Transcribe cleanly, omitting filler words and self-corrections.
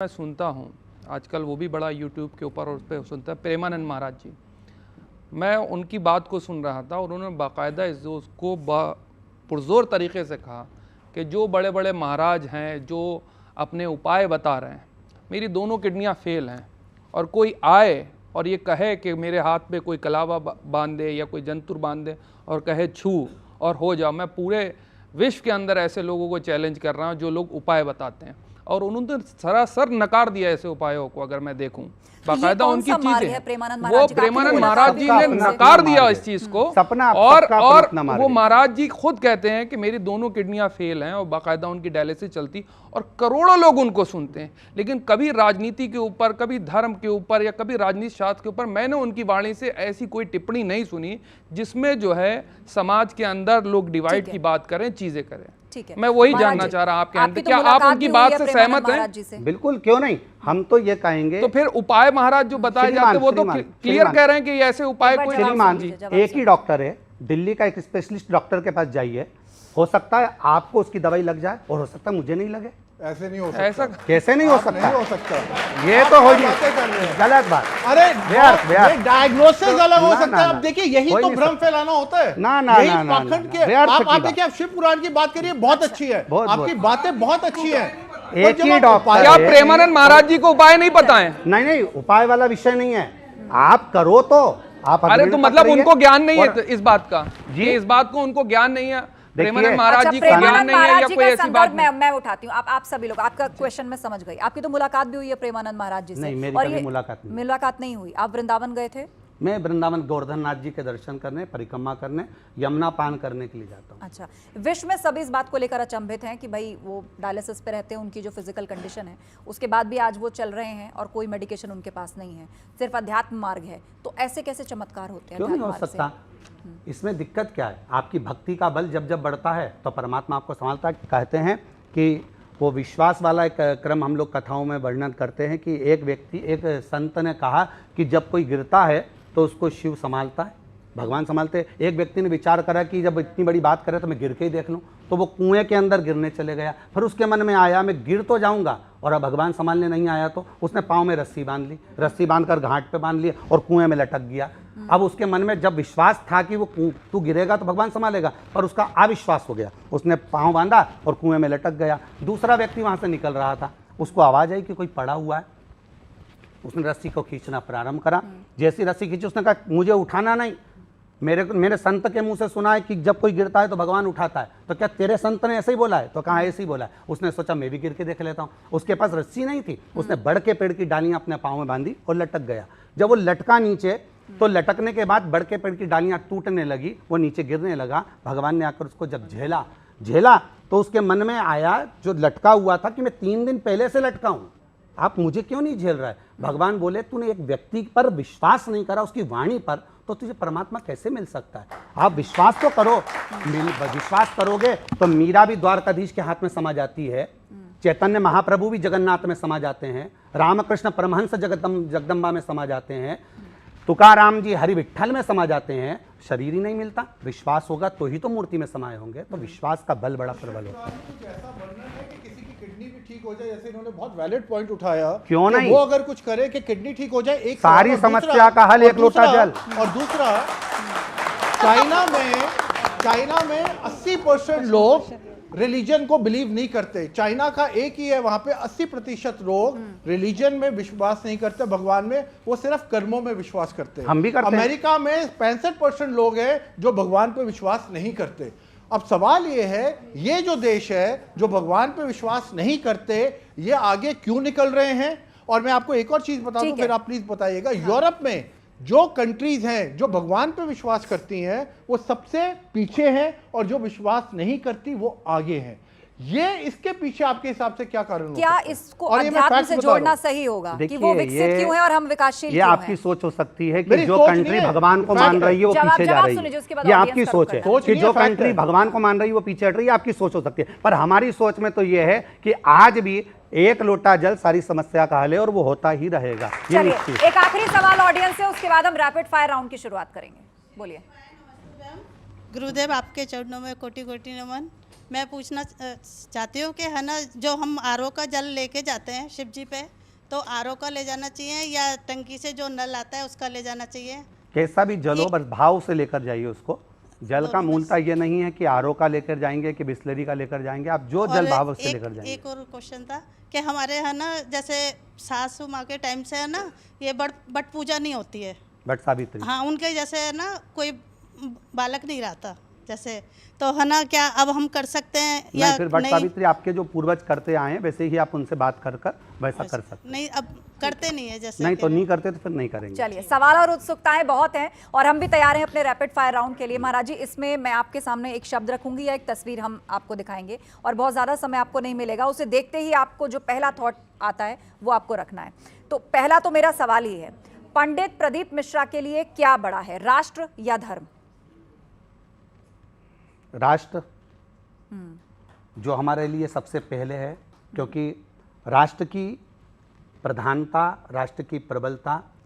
मैं सुनता हूँ आजकल, वो भी बड़ा यूट्यूब के ऊपर और उस पर सुनता है, प्रेमानंद महाराज जी। मैं उनकी बात को सुन रहा था और उन्होंने बाकायदा उसको पुरजोर तरीके से कहा कि जो बड़े बड़े महाराज हैं जो अपने उपाय बता रहे हैं, मेरी दोनों किडनियाँ फेल हैं, और कोई आए और ये कहे कि मेरे हाथ पे कोई कलावा बांध दे या कोई जंतुर बांध दे और कहे छू और हो जाओ, मैं पूरे विश्व के अंदर ऐसे लोगों को चैलेंज कर रहा हूँ जो लोग उपाय बताते हैं, और उन्होंने सरासर नकार दिया ऐसे उपायों को। अगर मैं देखूं बाकायदा उनकी चीजें, वो प्रेमानंद महाराज जी ने नकार दिया इस चीज को, और वो महाराज जी खुद कहते हैं कि मेरी दोनों किडनियां फेल हैं, और बाकायदा उनकी डायलिसिस चलती, और करोड़ों लोग उनको सुनते हैं। लेकिन कभी राजनीति के ऊपर, कभी धर्म के ऊपर या कभी राजनीति शास्त्र के ऊपर मैंने उनकी वाणी से ऐसी कोई टिप्पणी नहीं सुनी जिसमें जो है समाज के अंदर लोग डिवाइड की बात करें, चीजें करें। ठीक है, मैं वही जानना चाह रहा आपके अंदर, क्या आप उनकी बात से सहमत हैं? बिल्कुल, क्यों नहीं, हम तो ये कहेंगे। तो फिर उपाय महाराज जो बताए जाते हैं वो तो क्लियर कह रहे हैं कि ऐसे उपाय कोई श्रीमान जी, एक ही डॉक्टर है, दिल्ली का एक स्पेशलिस्ट डॉक्टर के पास जाइए, हो सकता है आपको उसकी दवाई लग जाए और हो सकता है मुझे नहीं लगे। ऐसे नहीं हो सकता। ऐसा कैसे नहीं हो सकता? नहीं हो सकता, ये तो हो गलत बात। अरे डायग्नोसिस अलग हो सकता है। अब देखिए, यही तो भ्रम फैलाना होता है। यही पाखंड के। आप देखिए, आप शिव पुराण की बात करिए, बहुत अच्छी है, आपकी बातें बहुत अच्छी है। एक ही डॉक्टर, क्या प्रेमानंद महाराज जी को उपाय नहीं पता है? नहीं, उपाय वाला विषय नहीं है, आप करो तो आप। अरे तो मतलब उनको ज्ञान नहीं है इस बात का, जी इस बात को उनको ज्ञान नहीं है, प्रेमानंद महाराज जी को ज्ञान नहीं है, या कोई ऐसी बात मैं उठाती हूँ। आप सभी लोग, आपका क्वेश्चन मैं समझ गई। आपकी तो मुलाकात भी हुई है प्रेमानंद महाराज जी से? नहीं, मेरी कभी मुलाकात नहीं हुई। आप वृंदावन गए थे? मैं वृंदावन गोवर्धन नाथ जी के दर्शन करने, परिक्रमा करने, यमुना पान करने के लिए जाता हूँ। अच्छा, विश्व में सभी इस बात को लेकर अचंभित हैं कि भाई वो डायलिसिस पे रहते हैं, उनकी जो फिजिकल कंडीशन है उसके बाद भी आज वो चल रहे हैं और कोई मेडिकेशन उनके पास नहीं है, सिर्फ अध्यात्म मार्ग है। तो ऐसे कैसे चमत्कार होते हैं? क्यों नहीं हो सकता? इसमें दिक्कत क्या है? आपकी भक्ति का बल जब जब बढ़ता है तो परमात्मा आपको संभालता है। कहते हैं कि वो विश्वास वाला एक क्रम हम लोग कथाओं में वर्णन करते हैं कि एक संत ने कहा कि जब कोई गिरता है तो उसको शिव संभालता है, भगवान संभालते हैं। एक व्यक्ति ने विचार करा कि जब इतनी बड़ी बात करे तो मैं गिर के ही देख लूं, तो वो कुएं के अंदर गिरने चले गया। फिर उसके मन में आया मैं गिर तो जाऊंगा, और अब भगवान संभालने नहीं आया, तो उसने पाँव में रस्सी बांध ली, रस्सी बांधकर घाट पे बांध लिया और कुएं में लटक गया। अब उसके मन में जब विश्वास था कि वो तू गिरेगा तो भगवान संभालेगा, पर उसका अविश्वास हो गया, उसने पाँव बांधा और कुएं में लटक गया। दूसरा व्यक्ति वहाँ से निकल रहा था, उसको आवाज़ आई कि कोई पड़ा हुआ है। उसने रस्सी को खींचना प्रारंभ करा, जैसी रस्सी खींची उसने कहा मुझे उठाना नहीं, मेरे संत के मुंह से सुना है कि जब कोई गिरता है तो भगवान उठाता है, तो क्या तेरे संत ने ऐसे ही बोला है? तो कहाँ ऐसे ही बोला है। उसने सोचा मैं भी गिर के देख लेता हूँ। उसके पास रस्सी नहीं थी, उसने बड़ के पेड़ की डालियां अपने पाँव में बांधी और लटक गया। जब वो लटका नीचे, तो लटकने के बाद बड़ के पेड़ की डालियां टूटने लगी, वो नीचे गिरने लगा। भगवान ने आकर उसको जब झेला तो उसके मन में आया जो लटका हुआ था कि मैं 3 दिन पहले से लटका हूँ, आप मुझे क्यों नहीं झेल रहा है? भगवान बोले तूने एक व्यक्ति पर विश्वास नहीं करा, उसकी वाणी पर, तो तुझे परमात्मा कैसे मिल सकता है? आप विश्वास तो करो। विश्वास करोगे तो मीरा भी द्वारकाधीश के हाथ में समा जाती है, चैतन्य महाप्रभु भी जगन्नाथ में समा जाते हैं, रामकृष्ण परमहंस जगदम्बा में समा जाते हैं, तुकाराम जी हरि विठ्ठल में समा जाते हैं। शरीर ही नहीं मिलता, विश्वास होगा तो ही तो मूर्ति में समाये होंगे। तो विश्वास का बल बड़ा प्रबल होता है। ठीक हो जाए, जैसे इन्होंने बहुत वैलिड पॉइंट उठाया, क्यों नहीं? वो अगर कुछ करे कि किडनी ठीक हो जाए, एक सारी समस्या का हल एक लोटा जल। और दूसरा, चाइना में 80% लोग रिलीजन को बिलीव नहीं करते। चाइना का एक ही है, वहां पे 80% लोग रिलीजन में विश्वास नहीं करते, भगवान में, वो सिर्फ कर्मों में विश्वास करते हैं। हम भी करते हैं। अमेरिका में 65% लोग हैं जो भगवान पे विश्वास नहीं करते। अब सवाल ये है, ये जो देश है जो भगवान पे विश्वास नहीं करते, ये आगे क्यों निकल रहे हैं? और मैं आपको एक और चीज बता दूं, फिर आप प्लीज बताइएगा। यूरोप में जो कंट्रीज हैं जो भगवान पे विश्वास करती हैं वो सबसे पीछे हैं, और जो विश्वास नहीं करती वो आगे हैं। ये इसके पीछे आपके हिसाब से क्या कारण क्या हो सकता है? इसको अध्यात्म से जोड़ना सही होगा कि वो विकसित क्यों है और हम विकासशील क्यों हैं? ये आपकी सोच हो सकती है कि जो कंट्री भगवान को मान रही है वो पीछे जा रही है। ये आपकी सोच है कि जो कंट्री भगवान को मान रही है वो पीछे हट रही है, आपकी सोच हो सकती है। पर हमारी सोच में तो ये है कि आज भी एक लोटा जल सारी समस्या का हल है, और वो होता ही रहेगा। एक आखिरी सवाल ऑडियंस से, उसके बाद हम रैपिड फायर राउंड की शुरुआत करेंगे। बोलिए। गुरुदेव, आपके चरणों में कोटि कोटि नमन। मैं पूछना चाहती हूँ कि है ना, जो हम आरओ का जल लेके जाते हैं शिव जी पे, तो आरओ का ले जाना चाहिए या टंकी से जो नल आता है उसका ले जाना चाहिए? कैसा भी जल हो, बस भाव से लेकर जाइए उसको। जल का मूलता ये नहीं है कि आरओ का लेकर जाएंगे कि बिस्लरी का लेकर जाएंगे, आप जो जल भाव से लेकर जाएंगे। एक और क्वेश्चन था कि हमारे है ना, जैसे सासू माँ के टाइम से है ना, ये बट पूजा नहीं होती है। बट सावित्री, हाँ, उनके जैसे है ना कोई बालक नहीं रहता जैसे, तो है ना, क्या अब हम कर सकते हैं या नहीं? फिर बट नहीं? सावित्री आपके जो पूर्वज करते आए हैं वैसे ही आप उनसे बात कर कर वैसा कर सकते नहीं, अब करते नहीं है जैसे नहीं कि तो नहीं करते तो फिर नहीं करेंगे। चलिए, सवाल और उत्सुकताएं बहुत हैं और हम भी तैयार हैं अपने रैपिड फायर राउंड के लिए। महाराज जी, इसमें मैं आपके सामने एक शब्द रखूंगी या एक तस्वीर हम आपको दिखाएंगे और बहुत ज़्यादा समय आपको नहीं मिलेगा। उसे देखते ही आपको जो पहला थॉट आता है वो आपको रखना है। तो पहला तो मेरा सवाल ही है, पंडित प्रदीप मिश्रा के लिए क्या बड़ा है, राष्ट्र या धर्म? राष्ट्र जो हमारे लिए सबसे पहले है, क्योंकि राष्ट्र की प्रधानता, राष्ट्र की प्रबलता